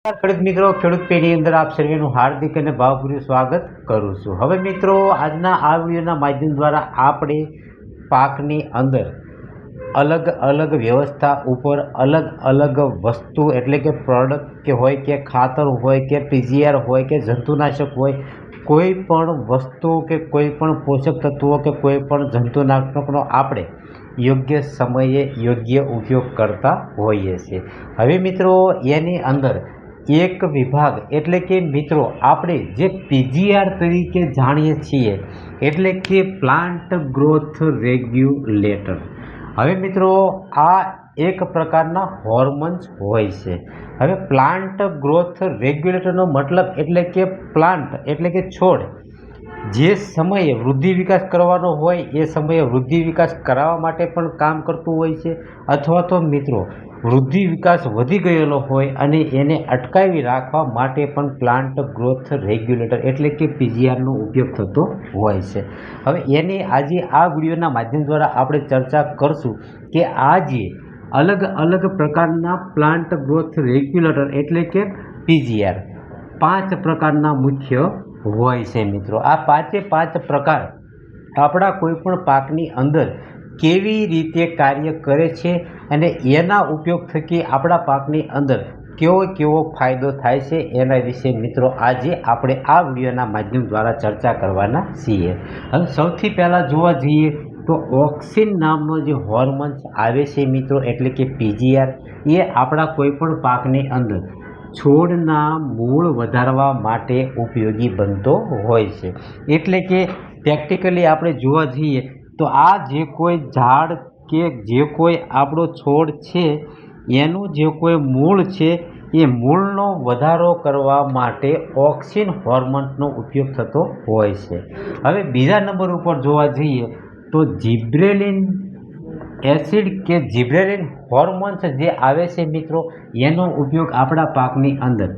ખેડૂત મિત્રો, ખેડૂત પેઢી અંદર આપ સર્વેનું હાર્દિક અને ભાવપૂર્વક સ્વાગત કરું છું। હવે મિત્રો, આજના આ વિડીયોના માધ્યમ દ્વારા આપણે પાકની અંદર અલગ અલગ વ્યવસ્થા ઉપર અલગ અલગ વસ્તુ એટલે કે પ્રોડક્ટ કે હોય કે ખાતર હોય કે પીજીઆર હોય કે જંતુનાશક હોય, કોઈ પણ વસ્તુ કે કોઈ પણ પોષક તત્વો કે કોઈ પણ જંતુનાશકનો આપણે યોગ્ય સમયે યોગ્ય ઉપયોગ કરતા હોઈએ છીએ। હવે મિત્રો, એની અંદર એક વિભાગ એટલે કે મિત્રો આપણે જે પીજીઆર તરીકે જાણીએ છીએ એટલે કે પ્લાન્ટ ગ્રોથ રેગ્યુલેટર। હવે મિત્રો, આ એક પ્રકારના હોર્મોન્સ હોય છે। હવે પ્લાન્ટ ગ્રોથ રેગ્યુલેટરનો મતલબ એટલે કે પ્લાન્ટ એટલે કે છોડ જે સમયે વૃદ્ધિ વિકાસ કરવાનો હોય એ સમયે વૃદ્ધિ વિકાસ કરાવવા માટે પણ કામ કરતું હોય છે, અથવા તો મિત્રો વૃદ્ધિ વિકાસ વધી ગયેલો હોય અને એને અટકાવી રાખવા માટે પણ પ્લાન્ટ ગ્રોથ રેગ્યુલેટર એટલે કે પીજીઆરનો ઉપયોગ થતો હોય છે। હવે એની આજે આ વિડીયોના માધ્યમ દ્વારા આપણે ચર્ચા કરશું કે આજે અલગ અલગ પ્રકારના પ્લાન્ટ ગ્રોથ રેગ્યુલેટર એટલે કે પીજીઆર 5 પ્રકારના મુખ્ય હોય છે। મિત્રો, આ 5 પ્રકાર આપણા કોઈ પણ પાકની અંદર કેવી રીતે કાર્ય કરે છે અને એના ઉપયોગ થકી આપણા પાકની અંદર કેવો ફાયદો થાય છે એના વિશે મિત્રો આજે આપણે આ વિડીયોના માધ્યમ દ્વારા ચર્ચા કરવાના છીએ। હવે સૌથી પહેલાં જોવા જઈએ તો ઓક્સિન નામનો જે હોર્મોન્સ આવે છે મિત્રો એટલે કે પીજીઆર, એ આપણા કોઈ પણ પાકની અંદર છોડના મૂળ વધારવા માટે ઉપયોગી બનતો હોય છે। એટલે કે પ્રેક્ટિકલી આપણે જોવા જઈએ તો આ જે કોઈ ઝાડ કે જે કોઈ આપણો છોડ છે એનું જે કોઈ મૂળ છે એ મૂળનો વધારો કરવા માટે ઓક્સિન હોર્મોન્સનો ઉપયોગ થતો હોય છે। હવે બીજા નંબર ઉપર જોવા જઈએ તો જિબ્રેલિન એસિડ કે જિબ્રેલિન હોર્મોન્સ જે આવે છે મિત્રો, એનો ઉપયોગ આપણા પાકની અંદર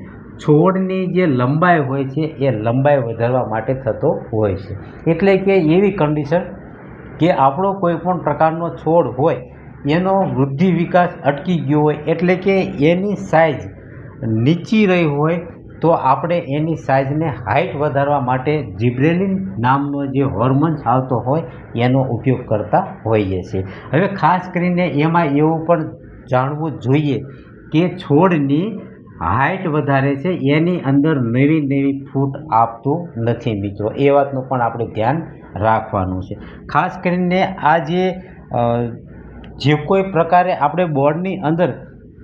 છોડની જે લંબાઈ હોય છે એ લંબાઈ વધારવા માટે થતો હોય છે। એટલે કે એવી કન્ડિશન કે આપણો કોઈ પણ પ્રકારનો છોડ હોય એનો વૃદ્ધિ વિકાસ અટકી ગયો હોય એટલે કે એની સાઇઝ નીચી રહી હોય તો આપણે એની સાઇઝને હાઇટ વધારવા માટે જિબ્રેલિન નામનો જે હોર્મોન્સ આવતો હોય એનો ઉપયોગ કરતા હોઈએ છીએ। હવે ખાસ કરીને એમાં એવું પણ જાણવું જોઈએ કે છોડની હાઇટ વધારે છે, એની અંદર નવી ફૂટ આપતું નથી મિત્રો, એ વાતનું પણ આપણે ધ્યાન રાખવાનું છે। ખાસ કરીને આ જે કોઈ પ્રકારે આપણે બોર્ડની અંદર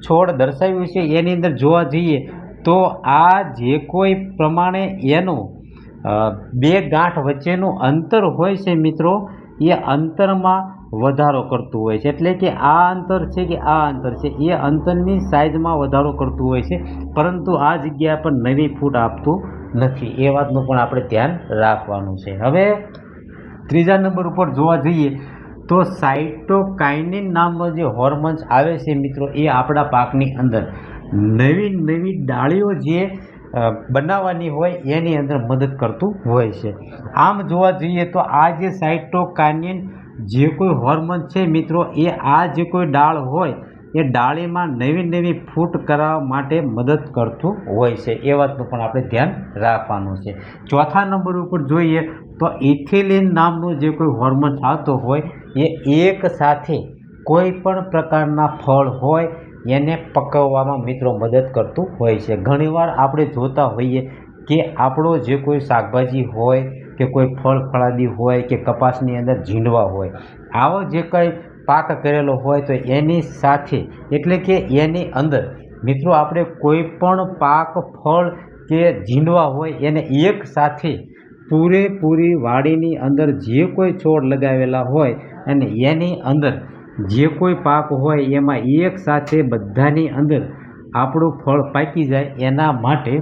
છોડ દર્શાવ્યું છે એની અંદર જોવા જઈએ તો આ જે કોઈ પ્રમાણે એનું 2 ગાંઠ વચ્ચેનું અંતર હોય છે મિત્રો, એ અંતરમાં વધારો કરતું હોય છે। એટલે કે આ અંતર છે કે આ અંતર છે એ અંતરની સાઇઝમાં વધારો કરતું હોય છે, પરંતુ આ જગ્યા પર નવી ફૂટ આપતું નથી, એ વાતનું પણ આપણે ધ્યાન રાખવાનું છે। હવે ત્રીજા નંબર ઉપર જોવા જઈએ તો સાઇટોકાઇનિન નામનો જે હોર્મોન્સ આવે છે મિત્રો, એ આપણા પાકની અંદર નવી ડાળીઓ જે બનાવવાની હોય એની અંદર મદદ કરતું હોય છે। આમ જોવા જઈએ તો આ જે સાઇટોકાઇનિન જે કોઈ હોર્મોન છે મિત્રો, એ આ જે કોઈ ડાળ હોય એ ડાળીમાં નવી ફૂટ કરાવવા માટે મદદ કરતું હોય છે, એ વાતનું પણ આપણે ધ્યાન રાખવાનું છે। ચોથા નંબર ઉપર જોઈએ તો ઇથિલિન નામનું જે કોઈ હોર્મોન આવતો હોય એ એક સાથે કોઈ પણ પ્રકારના ફળ હોય એને પકવવામાં મિત્રો મદદ કરતું હોય છે। ઘણીવાર આપણે જોતા હોઈએ કે આપણો જે કોઈ શાકભાજી હોય કે કોઈ ફળાદી હોય કે કપાસની અંદર ઝીંડવા હોય, આવો જે કંઈ પાક કરેલો હોય તો એની સાથે એટલે કે એની અંદર મિત્રો આપણે કોઈ પણ પાક ફળ કે ઝીંડવા હોય એને એક સાથે પૂરેપૂરી વાડીની અંદર જે કોઈ છોડ લગાવેલા હોય અને એની અંદર જે કોઈ પાક હોય એમાં એક સાથે બધાની અંદર આપણું ફળ પાકી જાય એના માટે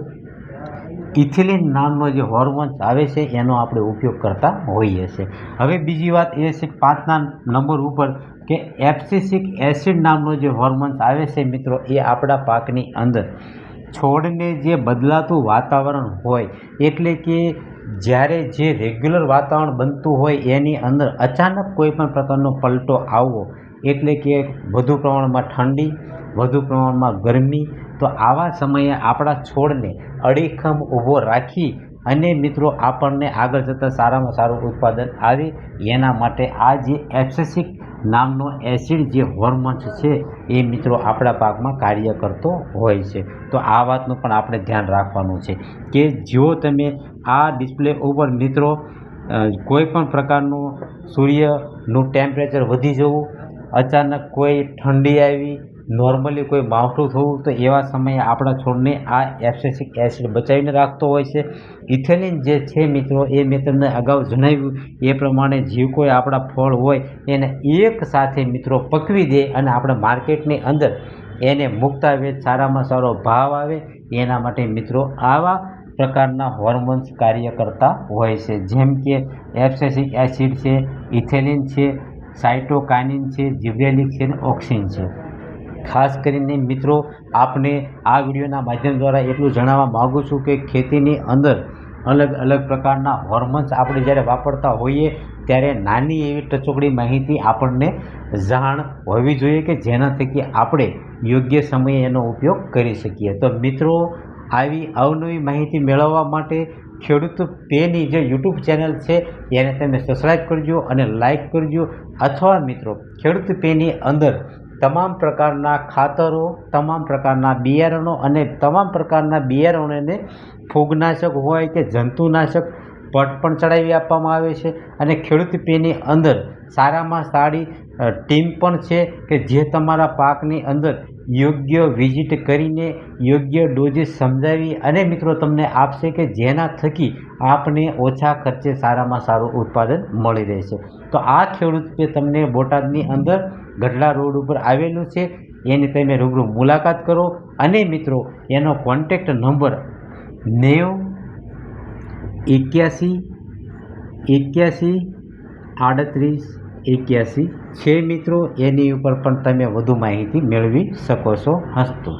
ઇથિલિન નામનો જે હોર્મોન્સ આવે છે એનો આપણે ઉપયોગ કરતા હોઈએ છીએ। હવે બીજી વાત એ છે 5ના નંબર ઉપર કે એબ્સિસિક એસિડ નામનો જે હોર્મોન્સ આવે છે મિત્રો, એ આપણા પાકની અંદર છોડને જે બદલાતું વાતાવરણ હોય એટલે કે જ્યારે જે રેગ્યુલર વાતાવરણ બનતું હોય એની અંદર અચાનક કોઈ પણ પ્રકારનો પલટો આવવો એટલે કે વધુ પ્રમાણમાં ઠંડી, વધુ પ્રમાણમાં ગરમી તો આવા સમયે આપણા છોડને અડીખમ ઊભો રાખી અને મિત્રો આપણને આગળ જતાં સારામાં સારું ઉત્પાદન આવે એના માટે આ જે એબ્સેસિક નામનો એસિડ જે હોર્મોન્સ છે એ મિત્રો આપણા પાકમાં કાર્ય કરતો હોય છે. તો આ વાતનું પણ આપણે ધ્યાન રાખવાનું છે કે જો તમે આ ડિસ્પ્લે ઉપર મિત્રો કોઈ પણ પ્રકારનું સૂર્યનું ટેમ્પરેચર વધી જવું, અચાનક કોઈ ઠંડી આવી, નોર્મલી કોઈ માવઠું થવું, તો એવા સમયે આપણા છોડને આ એબ્સેસિક એસિડ બચાવીને રાખતો હોય છે. ઇથેલિન જે છે મિત્રો એ મેં તમને અગાઉ જણાવ્યું એ પ્રમાણે જે કોઈ આપણા ફળ હોય એને એક સાથે મિત્રો પકવી દે અને આપણે માર્કેટની અંદર એને મુકતા વેચ સારામાં સારો ભાવ આવે એના માટે મિત્રો આવા પ્રકારના હોર્મોન્સ કાર્ય કરતા હોય છે, જેમ કે એબ્સેસિક એસિડ છે, ઇથેલિન છે, સાઇટોકાઇનિન છે, જિબ્રેલિક છે અને ઓક્સિન છે. ખાસ કરીને મિત્રો આપને આ વિડીયોના માધ્યમ દ્વારા એટલું જણાવવા માગું છું કે ખેતીની અંદર અલગ અલગ પ્રકારના હોર્મોન્સ આપણે જ્યારે વાપરતા હોઈએ ત્યારે નાની એવી ટચોકડી માહિતી આપણને જાણ હોવી જોઈએ કે જેના થકી આપણે યોગ્ય સમયે એનો ઉપયોગ કરી શકીએ. તો મિત્રો આવી અવનવી માહિતી મેળવવા માટે ખેડૂત પેની જે યુટ્યુબ ચેનલ છે એને તમે સબસ્ક્રાઈબ કરજો અને લાઈક કરજો, અથવા મિત્રો ખેડૂત પેની અંદર તમામ પ્રકારના ખાતરો, તમામ પ્રકારના બિયારણો અને તમામ પ્રકારના બિયારણોને ફૂગનાશક હોય કે જંતુનાશક પટ પણ ચડાવી આપવામાં આવે છે. અને ખેડૂત પેની અંદર સારામાં સારી ટીમ પણ છે કે જે તમારા પાકની અંદર યોગ્ય વિઝિટ કરીને યોગ્ય ડોઝિસ સમજાવી અને મિત્રો તમને આપશે કે જેના થકી આપને ઓછા ખર્ચે સારામાં સારું ઉત્પાદન મળી રહેશે. તો આ ખેડૂત પે તમને બોટાદની અંદર ગઢડા રોડ ઉપર આવેલું છે, એની તમે રૂબરૂ મુલાકાત કરો અને મિત્રો એનો કોન્ટેક્ટ નંબર 90813881 છે મિત્રો. એની ઉપર પણ તમે વધુ માહિતી મેળવી શકો છો. હસ્તો.